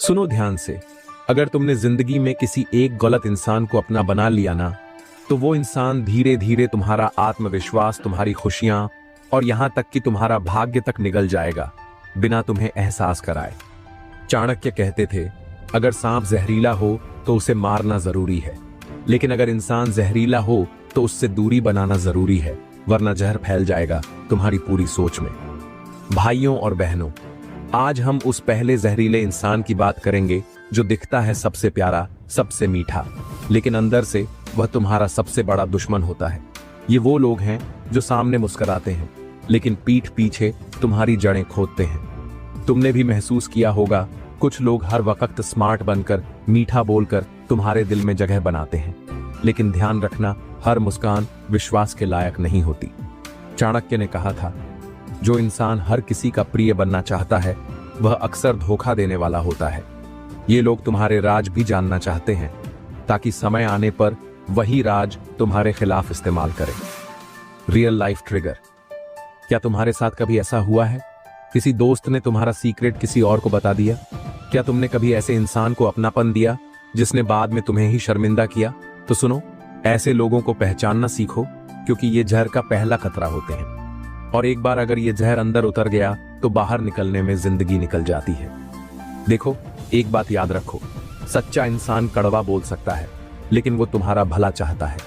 सुनो ध्यान से। अगर तुमने जिंदगी में किसी एक गलत इंसान को अपना बना लिया ना, तो वो इंसान धीरे धीरे तुम्हारा आत्मविश्वास, तुम्हारी खुशियां और यहां तक कि तुम्हारा भाग्य तक निगल जाएगा, बिना तुम्हें एहसास कराए। चाणक्य कहते थे, अगर सांप जहरीला हो तो उसे मारना जरूरी है, लेकिन अगर इंसान जहरीला हो तो उससे दूरी बनाना जरूरी है, वरना जहर फैल जाएगा तुम्हारी पूरी सोच में। भाइयों और बहनों, आज हम उस पहले जहरीले इंसान की बात करेंगे जो दिखता है सबसे प्यारा, सबसे मीठा, लेकिन अंदर से वह तुम्हारा सबसे बड़ा दुश्मन होता है। ये वो लोग हैं जो सामने मुस्कुराते हैं, लेकिन पीठ पीछे तुम्हारी जड़ें खोदते हैं। तुमने भी महसूस किया होगा, कुछ लोग हर वक्त स्मार्ट बनकर, मीठा बोलकर तुम्हारे दिल में जगह बनाते हैं, लेकिन ध्यान रखना, हर मुस्कान विश्वास के लायक नहीं होती। चाणक्य ने कहा था, जो इंसान हर किसी का प्रिय बनना चाहता है, वह अक्सर धोखा देने वाला होता है। ये लोग तुम्हारे राज भी जानना चाहते हैं, ताकि समय आने पर वही राज तुम्हारे खिलाफ इस्तेमाल करें। Real life trigger. क्या तुम्हारे साथ कभी ऐसा हुआ है? किसी दोस्त ने तुम्हारा सीक्रेट किसी और को बता दिया? क्या तुमने कभी ऐसे इंसान को अपनापन दिया जिसने बाद में तुम्हें ही शर्मिंदा किया? तो सुनो, ऐसे लोगों को पहचानना सीखो, क्योंकि ये जहर का पहला खतरा होते हैं, और एक बार अगर ये जहर अंदर उतर गया तो बाहर निकलने में जिंदगी निकल जाती है। देखो, एक बात याद रखो, सच्चा इंसान कड़वा बोल सकता है, लेकिन वो तुम्हारा भला चाहता है।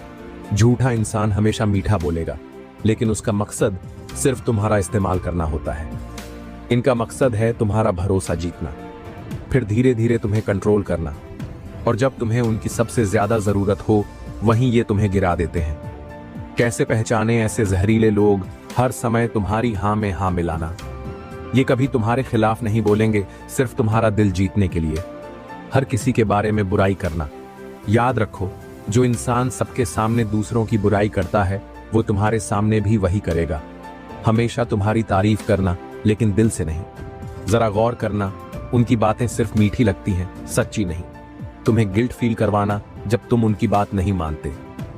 झूठा इंसान हमेशा मीठा बोलेगा, लेकिन उसका मकसद सिर्फ तुम्हारा इस्तेमाल करना होता है। इनका मकसद है तुम्हारा भरोसा जीतना, फिर धीरे धीरे तुम्हें कंट्रोल करना, और जब तुम्हें उनकी सबसे ज्यादा जरूरत हो, वहीं ये तुम्हें गिरा देते हैं। कैसे पहचाने ऐसे जहरीले लोग? हर समय तुम्हारी हाँ में हाँ मिलाना। ये कभी तुम्हारे खिलाफ नहीं बोलेंगे, सिर्फ तुम्हारा दिल जीतने के लिए। हर किसी के बारे में बुराई करना। याद रखो, जो इंसान सबके सामने दूसरों की बुराई करता है, वो तुम्हारे सामने भी वही करेगा। हमेशा तुम्हारी तारीफ करना, लेकिन दिल से नहीं। जरा गौर करना, उनकी बातें सिर्फ मीठी लगती हैं, सच्ची नहीं। तुम्हें गिल्ट फील करवाना जब तुम उनकी बात नहीं मानते,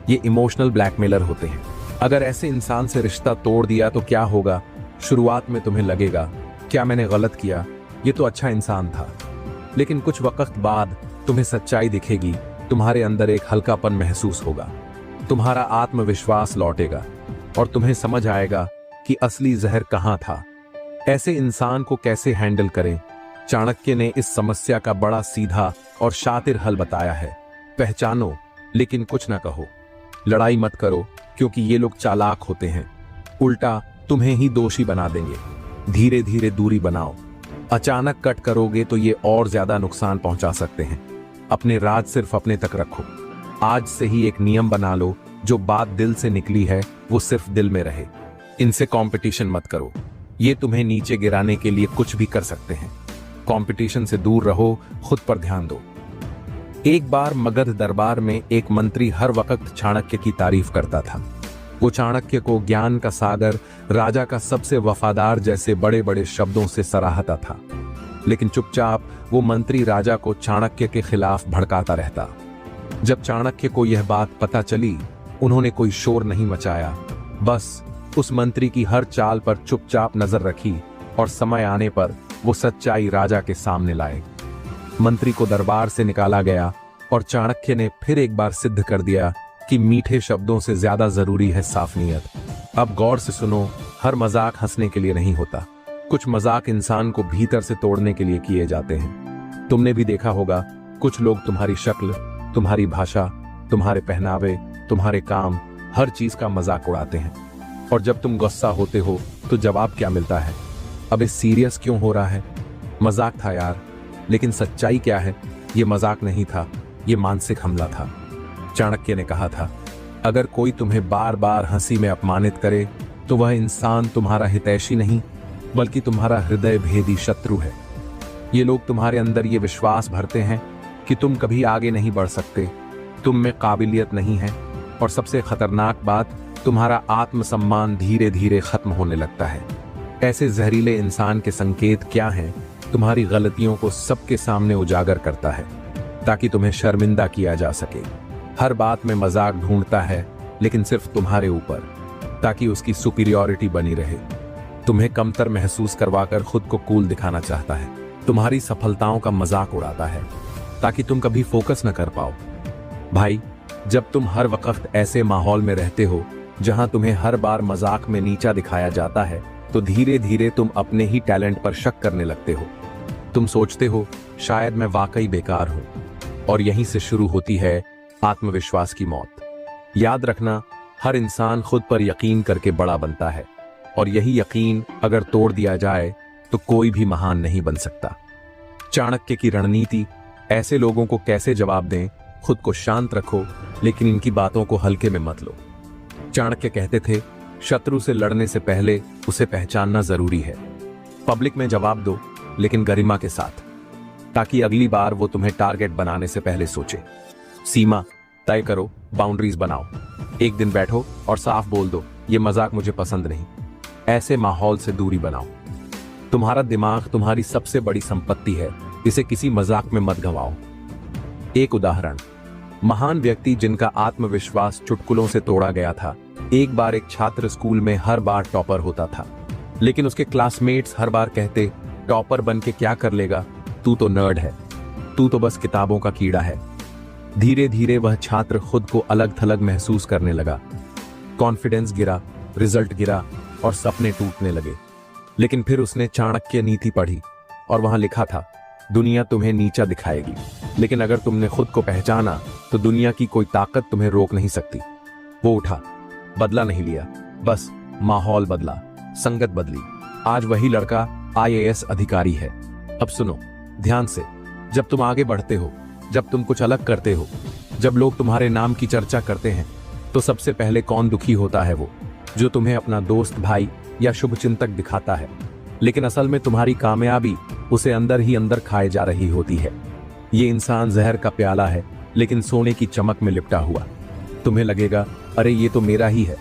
ये इमोशनल ब्लैकमेलर होते हैं। अगर ऐसे इंसान से रिश्ता तोड़ दिया तो क्या होगा? शुरुआत में तुम्हें लगेगा, क्या मैंने गलत किया, ये तो अच्छा इंसान था। लेकिन कुछ वक्त बाद तुम्हें सच्चाई दिखेगी, तुम्हारे अंदर एक हल्कापन महसूस होगा, तुम्हारा आत्मविश्वास लौटेगा, और तुम्हें समझ आएगा कि असली जहर कहां था। ऐसे इंसान को कैसे हैंडल करें? चाणक्य ने इस समस्या का बड़ा सीधा और शातिर हल बताया है। पहचानो, लेकिन कुछ ना कहो। लड़ाई मत करो, क्योंकि ये लोग चालाक होते हैं, उल्टा तुम्हें ही दोषी बना देंगे। धीरे धीरे दूरी बनाओ। अचानक कट करोगे तो ये और ज्यादा नुकसान पहुंचा सकते हैं। अपने राज सिर्फ अपने तक रखो। आज से ही एक नियम बना लो, जो बात दिल से निकली है वो सिर्फ दिल में रहे। इनसे कंपटीशन मत करो, ये तुम्हें नीचे गिराने के लिए कुछ भी कर सकते हैं। कंपटीशन से दूर रहो, खुद पर ध्यान दो। एक बार मगध दरबार में एक मंत्री हर वक्त चाणक्य की तारीफ करता था। वो चाणक्य को ज्ञान का सागर, राजा का सबसे वफादार जैसे बड़े बड़े शब्दों से सराहता था, लेकिन चुपचाप वो मंत्री राजा को चाणक्य के खिलाफ भड़काता रहता। जब चाणक्य को यह बात पता चली, उन्होंने कोई शोर नहीं मचाया, बस उस मंत्री की हर चाल पर चुपचाप नजर रखी, और समय आने पर वो सच्चाई राजा के सामने लाए। मंत्री को दरबार से निकाला गया, और चाणक्य ने फिर एक बार सिद्ध कर दिया कि मीठे शब्दों से ज्यादा जरूरी है साफ नीयत। अब गौर से सुनो, हर मजाक हंसने के लिए नहीं होता। कुछ मजाक इंसान को भीतर से तोड़ने के लिए किए जाते हैं। तुमने भी देखा होगा, कुछ लोग तुम्हारी शक्ल, तुम्हारी भाषा, तुम्हारे पहनावे, तुम्हारे काम, हर चीज का मजाक उड़ाते हैं, और जब तुम गुस्सा होते हो तो जवाब क्या मिलता है? अबे सीरियस क्यों हो रहा है? मजाक था यार। लेकिन सच्चाई क्या है? ये मजाक नहीं था, ये मानसिक हमला था। चाणक्य ने कहा था, अगर कोई तुम्हें बार बार हंसी में अपमानित करे, तो वह इंसान तुम्हारा हितैषी नहीं, बल्कि तुम्हारा हृदय भेदी शत्रु है। ये लोग तुम्हारे अंदर ये विश्वास भरते हैं कि तुम कभी आगे नहीं बढ़ सकते, तुम में काबिलियत नहीं है, और सबसे खतरनाक बात, तुम्हारा आत्मसम्मान धीरे धीरे खत्म होने लगता है। ऐसे जहरीले इंसान के संकेत क्या हैं? तुम्हारी गलतियों को सबके सामने उजागर करता है, ताकि तुम्हें शर्मिंदा किया जा सके। हर बात में मजाक ढूंढता है, लेकिन सिर्फ तुम्हारे ऊपर, ताकि उसकी सुपीरियॉरिटी बनी रहे। तुम्हें कमतर महसूस करवाकर खुद को कूल दिखाना चाहता है। तुम्हारी सफलताओं का मजाक उड़ाता है ताकि तुम कभी फोकस न कर पाओ। भाई, जब तुम हर वक्त ऐसे माहौल में रहते हो जहां तुम्हें हर बार मजाक में नीचा दिखाया जाता है, तो धीरे धीरे तुम अपने ही टैलेंट पर शक करने लगते हो। तुम सोचते हो शायद मैं वाकई बेकार हूं, और यहीं से शुरू होती है आत्मविश्वास की मौत। याद रखना, हर इंसान खुद पर यकीन करके बड़ा बनता है, और यही यकीन अगर तोड़ दिया जाए तो कोई भी महान नहीं बन सकता। चाणक्य की रणनीति, ऐसे लोगों को कैसे जवाब दें, खुद को शांत रखो लेकिन इनकी बातों को हल्के में मत लो। चाणक्य कहते थे, शत्रु से लड़ने से पहले उसे पहचानना जरूरी है। पब्लिक में जवाब दो लेकिन गरिमा के साथ, ताकि अगली बार वो तुम्हें टारगेट बनाने से पहले सोचे। सीमा तय करो, बाउंड्रीज बनाओ। एक दिन बैठो और साफ बोल दो, ये मजाक मुझे पसंद नहीं। ऐसे माहौल से दूरी बनाओ। तुम्हारा दिमाग तुम्हारी सबसे बड़ी संपत्ति है, इसे किसी मजाक में मत गंवाओ। एक उदाहरण, महान व्यक्ति जिनका आत्मविश्वास चुटकुलों से तोड़ा गया था। एक बार एक छात्र स्कूल में हर बार टॉपर होता था, लेकिन उसके क्लासमेट्स हर बार कहते, टॉपर बन के क्या कर लेगा, तू तो नर्ड है, तू तो बस किताबों का कीड़ा है। धीरे धीरे वह छात्र खुद को अलग थलग महसूस करने लगा। कॉन्फिडेंस गिरा, रिजल्ट गिरा और सपने टूटने लगे। लेकिन फिर उसने चाणक्य नीति पढ़ी और वहां लिखा था, दुनिया तुम्हें नीचा दिखाएगी, लेकिन अगर तुमने खुद को पहचाना तो दुनिया की कोई ताकत तुम्हें रोक नहीं सकती। वो उठा, बदला नहीं लिया, बस माहौल बदला, संगत बदली। आज वही लड़का IAS अधिकारी है। अब सुनो ध्यान से, जब तुम आगे बढ़ते हो, जब तुम कुछ अलग करते हो, जब लोग तुम्हारे नाम की चर्चा करते हैं, तो सबसे पहले कौन दुखी होता है? वो जो तुम्हें अपना दोस्त, भाई या शुभचिंतक दिखाता है, लेकिन असल में तुम्हारी कामयाबी उसे अंदर ही अंदर खाए जा रही होती है। ये इंसान जहर का प्याला है, लेकिन सोने की चमक में लिपटा हुआ। तुम्हें लगेगा अरे ये तो मेरा ही है,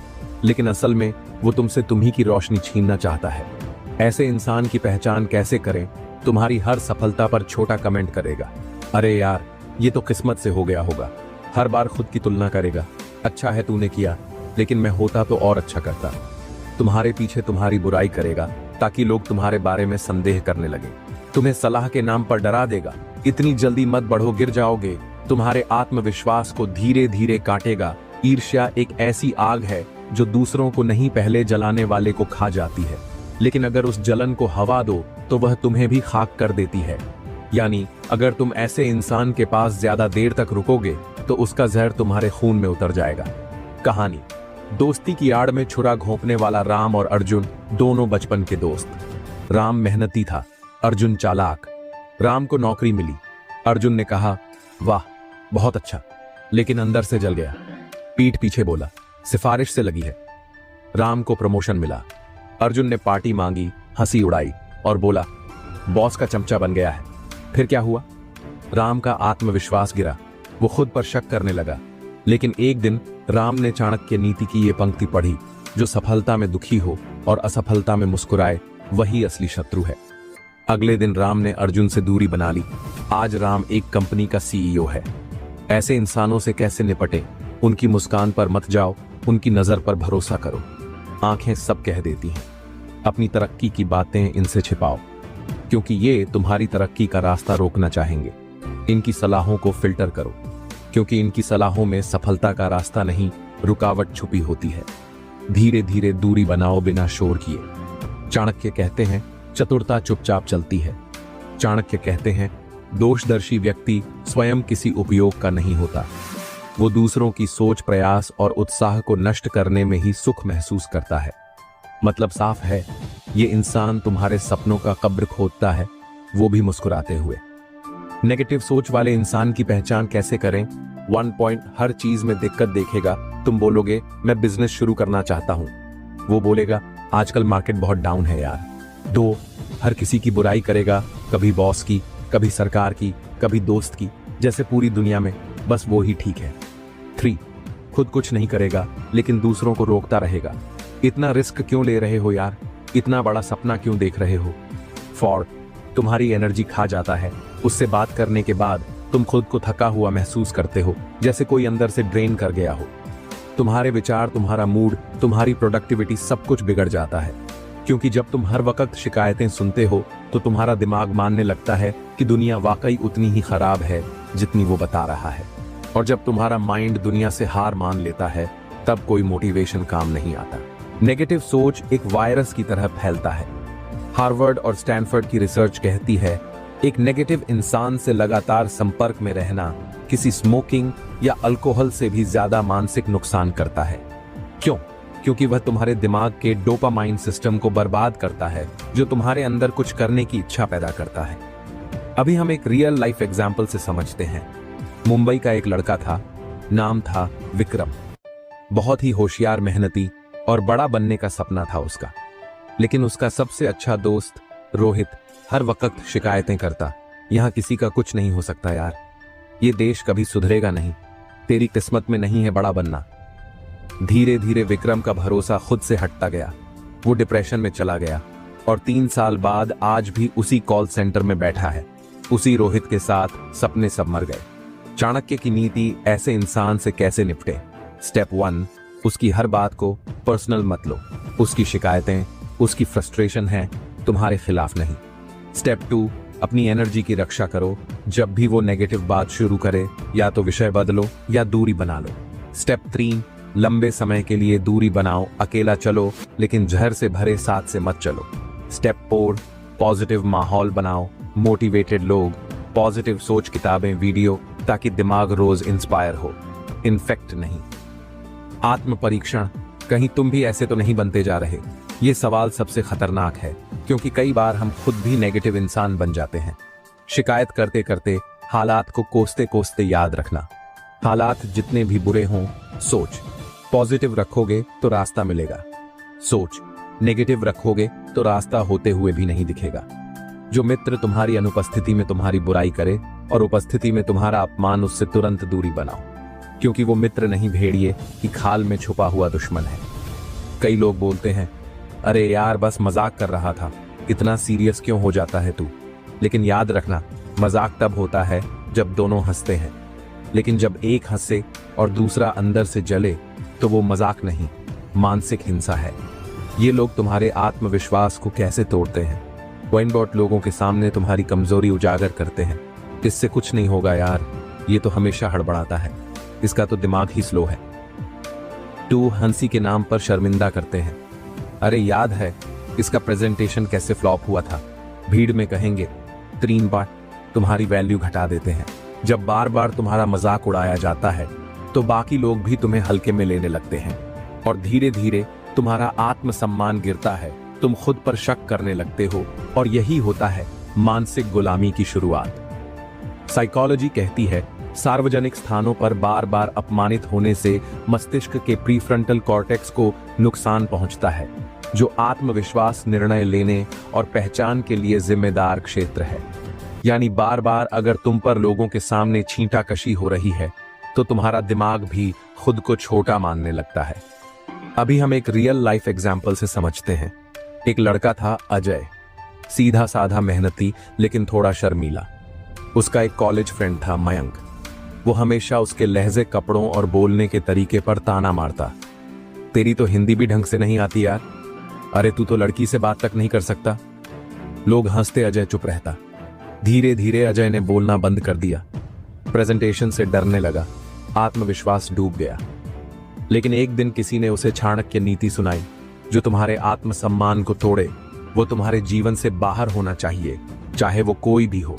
लेकिन असल में वो तुमसे तुम्ही की रोशनी छीनना चाहता है। ऐसे इंसान की पहचान कैसे करें? तुम्हारी हर सफलता पर छोटा कमेंट करेगा, अरे यार ये तो किस्मत से हो गया होगा। हर बार खुद की तुलना करेगा, अच्छा है तूने किया, लेकिन मैं होता तो और अच्छा करता। तुम्हारे पीछे तुम्हारी बुराई करेगा ताकि लोग तुम्हारे बारे में संदेह करने लगे। तुम्हें सलाह के नाम पर डरा देगा, इतनी जल्दी मत बढ़ो, गिर जाओगे। तुम्हारे आत्मविश्वास को धीरे धीरे काटेगा। ईर्ष्या एक ऐसी आग है जो दूसरों को नहीं, पहले जलाने वाले को खा जाती है, लेकिन अगर उस जलन को हवा दो तो वह तुम्हें भी खाक कर देती है। यानी अगर तुम ऐसे इंसान के पास ज्यादा देर तक रुकोगे तो उसका जहर तुम्हारे खून में उतर जाएगा। कहानी, दोस्ती की आड़ में छुरा घोंपने वाला राम और अर्जुन, दोनों बचपन के दोस्त। राम मेहनती था, अर्जुन चालाक। राम को नौकरी मिली। अर्जुन ने कहा, वाह बहुत अच्छा, लेकिन अंदर से जल गया। पीठ पीछे बोला, सिफारिश से लगी है। राम को प्रमोशन मिला। अर्जुन ने पार्टी मांगी, हंसी उड़ाई और बोला, बॉस का चमचा बन गया है। फिर क्या हुआ? राम का आत्मविश्वास गिरा, वो खुद पर शक करने लगा। लेकिन एक दिन राम ने चाणक्य नीति की ये पंक्ति पढ़ी, जो सफलता में दुखी हो और असफलता में मुस्कुराए वही असली शत्रु है। अगले दिन राम ने अर्जुन से दूरी बना ली। आज राम एक कंपनी का CEO है। ऐसे इंसानों से कैसे निपटे? उनकी मुस्कान पर मत जाओ, उनकी नजर पर भरोसा करो। आंखें सब कह देती हैं। अपनी तरक्की की बातें इनसे छिपाओ, क्योंकि ये तुम्हारी तरक्की का रास्ता रोकना चाहेंगे। इनकी सलाहों को फिल्टर करो, क्योंकि इनकी सलाहों में सफलता का रास्ता नहीं, रुकावट छुपी होती है। धीरे धीरे दूरी बनाओ बिना शोर किए। चाणक्य कहते हैं, चतुरता चुपचाप चलती है। चाणक्य कहते हैं, दोषदर्शी व्यक्ति स्वयं किसी उपयोग का नहीं होता। वो दूसरों की सोच, प्रयास और उत्साह को नष्ट करने में ही सुख महसूस करता है। मतलब साफ है, ये इंसान तुम्हारे सपनों का कब्र खोदता है, वो भी मुस्कुराते हुए। नेगेटिव सोच वाले इंसान की पहचान कैसे करें? 1 पॉइंट, हर चीज में दिक्कत देखेगा। तुम बोलोगे मैं बिजनेस शुरू करना चाहता हूं, वो बोलेगा आजकल मार्केट बहुत डाउन है यार। 2, हर किसी की बुराई करेगा, कभी बॉस की, कभी सरकार की, कभी दोस्त की, जैसे पूरी दुनिया में बस वो ही ठीक है। 3, खुद कुछ नहीं करेगा लेकिन दूसरों को रोकता रहेगा। इतना रिस्क क्यों ले रहे हो यार? इतना बड़ा सपना क्यों देख रहे हो? 4, तुम्हारी एनर्जी खा जाता है। उससे बात करने के बाद तुम खुद को थका हुआ महसूस करते हो, जैसे कोई अंदर से ड्रेन कर गया हो। तुम्हारे विचार, तुम्हारा मूड, तुम्हारी प्रोडक्टिविटी सब कुछ बिगड़ जाता है। क्योंकि जब तुम हर वक्त शिकायतें सुनते हो तो तुम्हारा दिमाग मानने लगता है कि दुनिया वाकई उतनी ही खराब है जितनी वो बता रहा है। और जब तुम्हारा माइंड दुनिया से हार मान लेता है तब कोई मोटिवेशन काम नहीं आता। नेगेटिव सोच एक वायरस की तरह फैलता है। हार्वर्ड और स्टैनफोर्ड की रिसर्च कहती है एक नेगेटिव इंसान से लगातार संपर्क में रहना किसी स्मोकिंग या अल्कोहल से भी ज्यादा मानसिक नुकसान करता है। क्यों? क्योंकि वह तुम्हारे दिमाग के डोपामाइन सिस्टम को बर्बाद करता है जो तुम्हारे अंदर कुछ करने की इच्छा पैदा करता है। अभी हम एक रियल लाइफ एग्जाम्पल से समझते हैं। मुंबई का एक लड़का था, नाम था विक्रम। बहुत ही होशियार, मेहनती और बड़ा बनने का सपना था उसका। लेकिन उसका सबसे अच्छा दोस्त रोहित हर वक्त शिकायतें करता, यहां किसी का कुछ नहीं हो सकता यार, ये देश कभी सुधरेगा नहीं, तेरी किस्मत में नहीं है बड़ा बनना। धीरे धीरे विक्रम का भरोसा खुद से हटता गया। वो डिप्रेशन में चला गया और 3 साल बाद आज भी उसी कॉल सेंटर में बैठा है। उसी रोहित के साथ सपने सब मर गए। चाणक्य की नीति ऐसे इंसान से कैसे निपटे। स्टेप 1, उसकी हर बात को पर्सनल मत लो। उसकी शिकायतें, उसकी फ्रस्ट्रेशन है, तुम्हारे खिलाफ नहीं। स्टेप 2, अपनी एनर्जी की रक्षा करो। जब भी वो नेगेटिव बात शुरू करे या तो विषय बदलो या दूरी बना लो। स्टेप 3, लंबे समय के लिए दूरी बनाओ, अकेला चलो लेकिन जहर से भरे साथ से मत चलो। स्टेप 4, पॉजिटिव माहौल बनाओ, मोटिवेटेड लोग, पॉजिटिव सोच, किताबें, वीडियो, ताकि दिमाग रोज इंस्पायर हो, इन्फेक्ट नहीं। आत्म परीक्षण, कहीं तुम भी ऐसे तो नहीं बनते जा रहे? ये सवाल सबसे खतरनाक है क्योंकि कई बार हम खुद भी नेगेटिव इंसान बन जाते हैं। शिकायत करते करते हालात को कोसते कोसते याद रखना, हालात जितने भी बुरे हों, सोच पॉजिटिव रखोगे तो रास्ता मिलेगा। सोच नेगेटिव रखोगे तो रास्ता होते हुए भी नहीं दिखेगा। जो मित्र तुम्हारी अनुपस्थिति में तुम्हारी बुराई करे और उपस्थिति में तुम्हारा अपमान, उससे तुरंत दूरी बनाओ, क्योंकि वो मित्र नहीं, भेड़िए की खाल में छुपा हुआ दुश्मन है। कई लोग बोलते हैं, अरे यार बस मजाक कर रहा था, इतना सीरियस क्यों हो जाता है तू? लेकिन याद रखना, मजाक तब होता है जब दोनों हंसते हैं, लेकिन जब एक हंसे और दूसरा अंदर से जले तो वो मजाक नहीं, मानसिक हिंसा है। ये लोग तुम्हारे आत्मविश्वास को कैसे तोड़ते हैं। वाइनबॉट लोगों के सामने तुम्हारी कमजोरी उजागर करते हैं। इससे कुछ नहीं होगा यार, ये तो हमेशा हड़बड़ाता है, इसका तो दिमाग ही स्लो है। 2, हंसी के नाम पर शर्मिंदा करते हैं। अरे याद है इसका प्रेजेंटेशन कैसे फ्लॉप हुआ था? भीड़ में कहेंगे। 3 बार तुम्हारी वैल्यू घटा देते हैं। जब बार बार तुम्हारा मजाक उड़ाया जाता है तो बाकी लोग भी तुम्हें हल्के में लेने लगते हैं और धीरे धीरे तुम्हारा आत्मसम्मान गिरता है। तुम खुद पर शक करने लगते हो और यही होता है मानसिक गुलामी की शुरुआत। साइकोलॉजी कहती है सार्वजनिक स्थानों पर बार बार अपमानित होने से मस्तिष्क के प्रीफ्रंटल कॉर्टेक्स को नुकसान पहुंचता है, जो आत्मविश्वास, निर्णय लेने और पहचान के लिए जिम्मेदार क्षेत्र है। यानी बार बार अगर तुम पर लोगों के सामने छींटाकशी हो रही है तो तुम्हारा दिमाग भी खुद को छोटा मानने लगता है। अभी हम एक रियल लाइफ एग्जाम्पल से समझते हैं। एक लड़का था अजय, सीधा साधा, मेहनती लेकिन थोड़ा शर्मीला। उसका एक कॉलेज फ्रेंड था मयंक। वो हमेशा उसके लहजे, कपड़ों और बोलने के तरीके पर ताना मारता, तेरी तो हिंदी भी ढंग से नहीं आती यार, अरे तू तो लड़की से बात तक नहीं कर सकता। लोग हंसते, अजय चुप रहता। धीरे धीरे अजय ने बोलना बंद कर दिया, प्रेजेंटेशन से डरने लगा, आत्मविश्वास डूब गया। लेकिन एक दिन किसी ने उसे चाणक्य नीति सुनाई, जो तुम्हारे आत्मसम्मान को तोड़े वो तुम्हारे जीवन से बाहर होना चाहिए, चाहे वो कोई भी हो।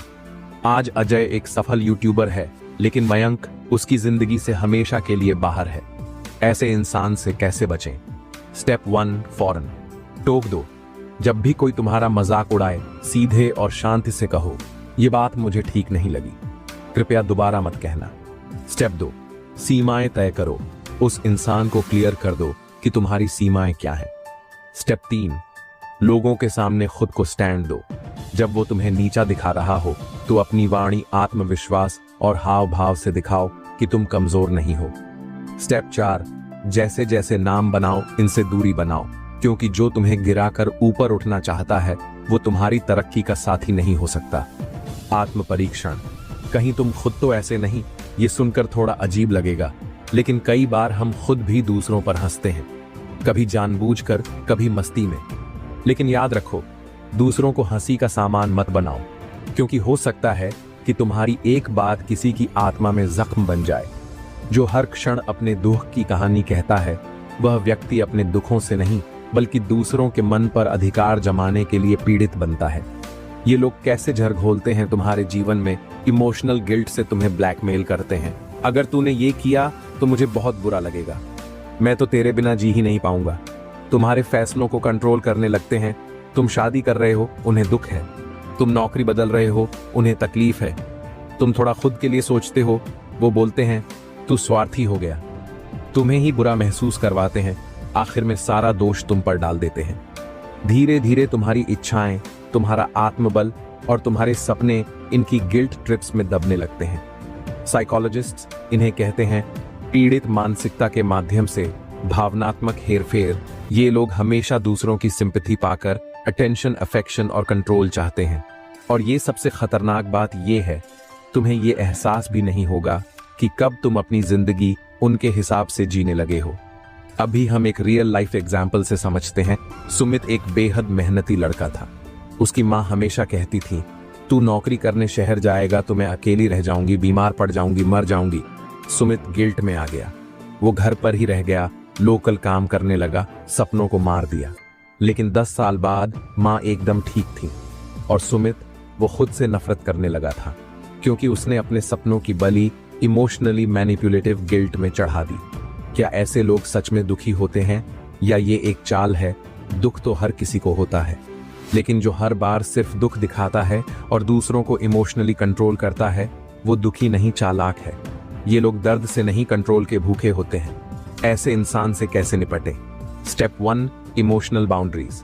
आज अजय एक सफल यूट्यूबर है, लेकिन मयंक उसकी जिंदगी से हमेशा के लिए बाहर है। ऐसे इंसान से कैसे बचें? स्टेप 1, फौरन टोक दो। जब भी कोई तुम्हारा मजाक उड़ाए, सीधे और शांति से कहो, ये बात मुझे ठीक नहीं लगी, कृपया दोबारा मत कहना। स्टेप 2, सीमाएं तय करो। उस इंसान को क्लियर कर दो कि तुम्हारी सीमाएं क्या हैं। स्टेप 3, लोगों के सामने खुद को स्टैंड दो। जब वो तुम्हें नीचा दिखा रहा हो तो अपनी वाणी, आत्मविश्वास और हाव भाव से दिखाओ कि तुम कमजोर नहीं हो। स्टेप 4, जैसे जैसे नाम बनाओ, इनसे दूरी बनाओ, क्योंकि जो तुम्हें गिराकर ऊपर उठना चाहता है वो तुम्हारी तरक्की का साथी नहीं हो सकता। आत्म परीक्षण, कहीं तुम खुद तो ऐसे नहीं। ये सुनकर थोड़ा अजीब लगेगा, लेकिन कई बार हम खुद भी दूसरों पर हंसते हैं, कभी जानबूझकर, कभी मस्ती में। लेकिन याद रखो, दूसरों को हंसी का सामान मत बनाओ, क्योंकि हो सकता है कि तुम्हारी एक बात किसी की आत्मा में जख्म बन जाए। जो हर क्षण अपने दुख की कहानी कहता है, वह व्यक्ति अपने दुखों से नहीं बल्कि दूसरों के मन पर अधिकार जमाने के लिए पीड़ित बनता है। ये लोग कैसे झर घोलते हैं तुम्हारे जीवन में, इमोशनल गिल्ट से तुम्हें ब्लैकमेल करते हैं। अगर तूने ये किया तो मुझे बहुत बुरा लगेगा, मैं तो तेरे बिना जी ही नहीं पाऊंगा। तुम्हारे फैसलों को कंट्रोल करने लगते हैं। तुम शादी कर रहे हो, उन्हें दुख है। तुम नौकरी बदल रहे हो, उन्हें तकलीफ है। तुम थोड़ा खुद के लिए सोचते हो, वो बोलते हैं तू स्वार्थी हो गया। तुम्हें ही बुरा महसूस करवाते हैं। आखिर में सारा दोष तुम पर डाल देते हैं। धीरे धीरे तुम्हारी इच्छाएं, तुम्हारा आत्मबल और तुम्हारे सपने इनकी गिल्ट ट्रिप्स में दबने लगते हैं। साइकोलॉजिस्ट्स इन्हें कहते हैं पीड़ित मानसिकता के माध्यम से भावनात्मक हेरफेर। ये लोग हमेशा दूसरों की सिंपैथी पाकर अटेंशन, अफेक्शन और कंट्रोल चाहते हैं। और ये सबसे खतरनाक बात ये है, तुम्हें ये एहसास भी नहीं होगा कि कब तुम अपनी जिंदगी उनके हिसाब से जीने लगे हो। अभी हम एक रियल लाइफ एग्जाम्पल से समझते हैं। सुमित एक बेहद मेहनती लड़का था। उसकी माँ हमेशा कहती थी तू नौकरी करने शहर जाएगा तो मैं अकेली रह जाऊंगी, बीमार पड़ जाऊंगी, मर जाऊंगी। सुमित गिल्ट में आ गया। वो घर पर ही रह गया, लोकल काम करने लगा, सपनों को मार दिया। लेकिन 10 साल बाद माँ एकदम ठीक थी और सुमित वो खुद से नफरत करने लगा था, क्योंकि उसने अपने सपनों की बलि इमोशनली मैनिपुलेटिव गिल्ट में चढ़ा दी। क्या ऐसे लोग सच में दुखी होते हैं या ये एक चाल है? दुख तो हर किसी को होता है, लेकिन जो हर बार सिर्फ दुख दिखाता है और दूसरों को इमोशनली कंट्रोल करता है, वो दुखी नहीं, चालाक है। ये लोग दर्द से नहीं, कंट्रोल के भूखे होते हैं। ऐसे इंसान से कैसे निपटे? स्टेप 1, इमोशनल बाउंड्रीज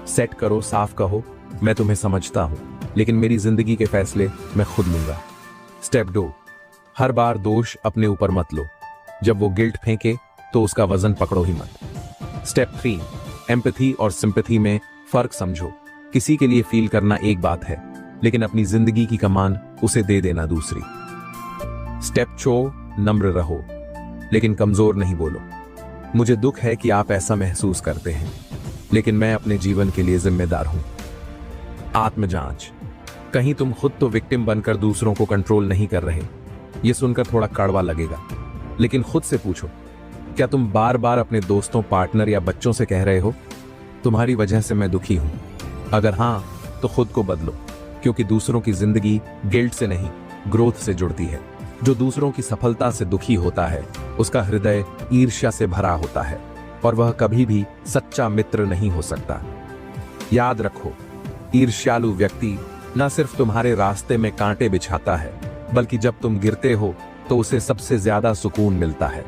सेट करो। साफ कहो, मैं तुम्हें समझता हूं, लेकिन मेरी जिंदगी के फैसले मैं खुद लूंगा। स्टेप 2, हर बार दोष अपने ऊपर मत लो। जब वो गिल्ट फेंके तो उसका वजन पकड़ो ही मत। स्टेप 3, एम्पैथी और सिंपैथी में फर्क समझो। किसी के लिए फील करना एक बात है, लेकिन अपनी जिंदगी की कमान उसे दे देना दूसरी। स्टेप 4, नम्र रहो, लेकिन कमजोर नहीं बोलो। मुझे दुख है कि आप ऐसा महसूस करते हैं, लेकिन मैं अपने जीवन के लिए जिम्मेदार हूं। आत्मजांच, कहीं तुम खुद तो विक्टिम बनकर दूसरों को कंट्रोल नहीं कर रहे। यह सुनकर थोड़ा कड़वा लगेगा, लेकिन खुद से पूछो, क्या तुम बार बार अपने दोस्तों, पार्टनर या बच्चों से कह रहे हो तुम्हारी वजह से मैं दुखी हूं? अगर हां, तो खुद को बदलो, क्योंकि दूसरों की जिंदगी गिल्ट से नहीं, ग्रोथ से जुड़ती है। जो दूसरों की सफलता से दुखी होता है, उसका हृदय ईर्ष्या से भरा होता है और वह कभी भी सच्चा मित्र नहीं हो सकता। याद रखो, ईर्ष्यालु व्यक्ति न सिर्फ तुम्हारे रास्ते में कांटे बिछाता है, बल्कि जब तुम गिरते हो तो उसे सबसे ज्यादा सुकून मिलता है।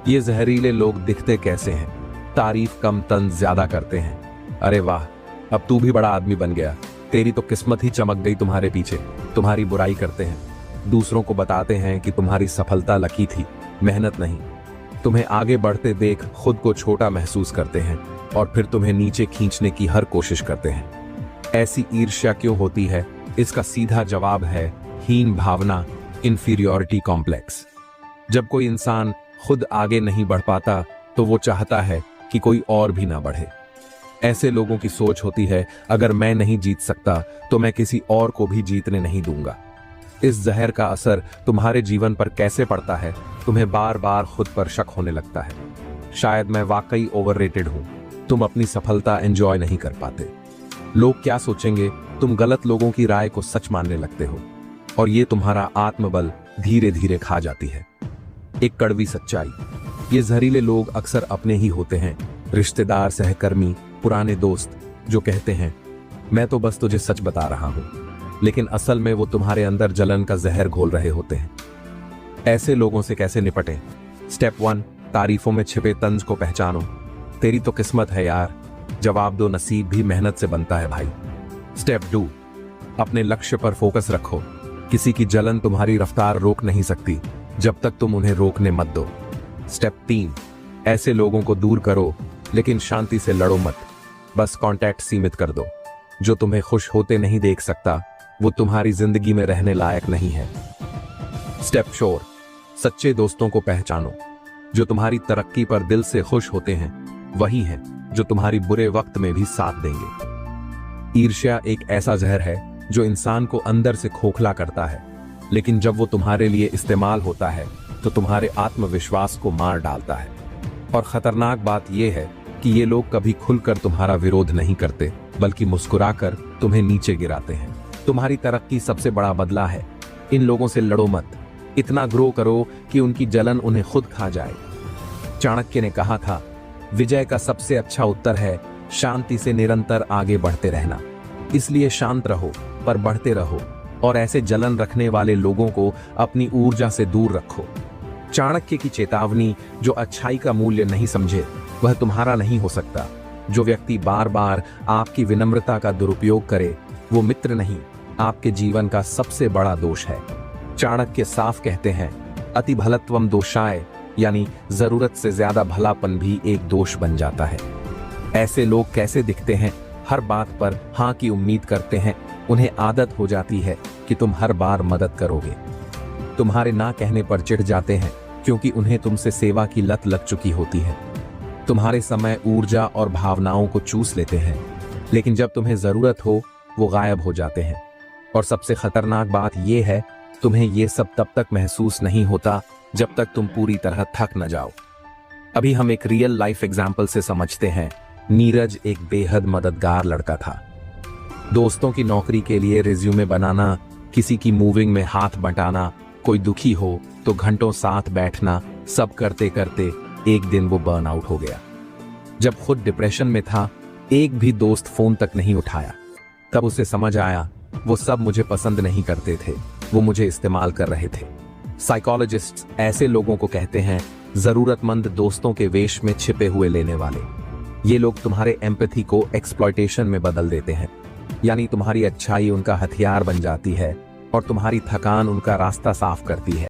ये जहरीले लोग दिखते कैसे हैं? तारीफ कम, तंज ज्यादा करते हैं। अरे वाह, अब तू भी बड़ा आदमी बन गया, तेरी तो किस्मत ही चमक गई तुम्हारे पीछे। तुम्हारी बुराई करते हैं, दूसरों को बताते हैं कि तुम्हारी सफलता लकी थी, मेहनत नहीं। तुम्हें आगे बढ़ते देख खुद को छोटा महसूस करते हैं और फिर तुम्हें नीचे खींचने की हर कोशिश करते हैं। ऐसी ईर्ष्या क्यों होती है? इसका सीधा जवाब है हीन भावना, इंफीरियॉरिटी कॉम्प्लेक्स। जब कोई इंसान खुद आगे नहीं बढ़ पाता तो वो चाहता है कि कोई और भी ना बढ़े। ऐसे लोगों की सोच होती है, अगर मैं नहीं जीत सकता तो मैं किसी और को भी जीतने नहीं दूंगा। इस जहर का असर तुम्हारे जीवन पर कैसे पड़ता है? तुम्हें बार बार खुद पर शक होने लगता है, शायद मैं वाकई ओवररेटेड हूं। तुम अपनी सफलता एंजॉय नहीं कर पाते। लोग क्या सोचेंगे? तुम गलत लोगों की राय को सच मानने लगते हो और ये तुम्हारा आत्मबल धीरे धीरे खा जाती है। एक कड़वी सच्चाई, ये जहरीले लोग अक्सर अपने ही होते हैं, रिश्तेदार, सहकर्मी, पुराने दोस्त, जो कहते हैं मैं तो बस तुझे सच बता रहा हूं, लेकिन असल में वो तुम्हारे अंदर जलन का जहर घोल रहे होते हैं। ऐसे लोगों से कैसे निपटें? स्टेप 1, तारीफों में छिपे तंज को पहचानो। तेरी तो किस्मत है यार। जवाब दो, नसीब भी मेहनत से बनता है भाई। स्टेप 2, अपने लक्ष्य पर फोकस रखो। किसी की जलन तुम्हारी रफ्तार रोक नहीं सकती जब तक तुम उन्हें रोकने मत दो। स्टेप 3, ऐसे लोगों को दूर करो, लेकिन शांति से लड़ो मत। बस कांटेक्ट सीमित कर दो। जो तुम्हें खुश होते नहीं देख सकता, वो तुम्हारी जिंदगी में रहने लायक नहीं है। स्टेप 4, सच्चे दोस्तों को पहचानो। जो तुम्हारी तरक्की पर दिल से खुश होते हैं, वही हैं। जो तुम्हारी बुरे वक्त में भी साथ देंगे। ईर्ष्या एक ऐसा जहर है जो इंसान को अंदर से खोखला करता है, लेकिन जब वो तुम्हारे लिए इस्तेमाल होता है तो तुम्हारे आत्मविश्वास को मार डालता है। और खतरनाक बात यह है कि ये लोग कभी खुलकर तुम्हारा विरोध नहीं करते, बल्कि मुस्कुराकर तुम्हें नीचे गिराते हैं। तुम्हारी तरक्की सबसे बड़ा बदला है। इन लोगों से लड़ो मत, इतना ग्रो करो कि उनकी जलन उन्हें खुद खा जाए। चाणक्य ने कहा था, विजय का सबसे अच्छा उत्तर है शांति से निरंतर आगे बढ़ते रहना। इसलिए शांत रहो पर बढ़ते रहो, और ऐसे जलन रखने वाले लोगों को अपनी ऊर्जा से दूर रखो। चाणक्य की चेतावनी, जो अच्छाई का मूल्य नहीं समझे वह तुम्हारा नहीं हो सकता। जो व्यक्ति बार बार आपकी विनम्रता का दुरुपयोग करे वो मित्र नहीं, आपके जीवन का सबसे बड़ा दोष है। चाणक्य साफ कहते हैं, अति भलत्वम दोषाय, यानी जरूरत से ज्यादा भलापन भी एक दोष बन जाता है। ऐसे लोग कैसे दिखते हैं? हर बात पर हाँ की उम्मीद करते हैं। उन्हें आदत हो जाती है कि तुम हर बार मदद करोगे। तुम्हारे ना कहने पर चिढ़ जाते हैं क्योंकि उन्हें तुमसे सेवा की लत लग चुकी होती है। तुम्हारे समय, ऊर्जा और भावनाओं को चूस लेते हैं, लेकिन जब तुम्हें जरूरत हो वो गायब हो जाते हैं। और सबसे खतरनाक बात यह है, तुम्हें ये सब तब तक महसूस नहीं होता जब तक तुम पूरी तरह थक न जाओ। अभी हम एक रियल लाइफ एग्जाम्पल से समझते हैं। नीरज एक बेहद मददगार लड़का था। दोस्तों की नौकरी के लिए रिज्यूमे बनाना, किसी की मूविंग में हाथ बटाना, कोई दुखी हो तो घंटों साथ बैठना, सब करते करते एक दिन वो बर्नआउट हो गया। जब खुद डिप्रेशन में था, एक भी दोस्त फोन तक नहीं उठाया। तब उसे समझ आया, वो सब मुझे पसंद नहीं करते थे, वो मुझे इस्तेमाल कर रहे थे। साइकोलॉजिस्ट्स ऐसे लोगों को कहते हैं जरूरतमंद दोस्तों के वेश में छिपे हुए लेने वाले। ये लोग तुम्हारे एम्पैथी को एक्सप्लॉयटेशन में बदल देते हैं, यानी तुम्हारी अच्छाई उनका हथियार बन जाती है और तुम्हारी थकान उनका रास्ता साफ करती है।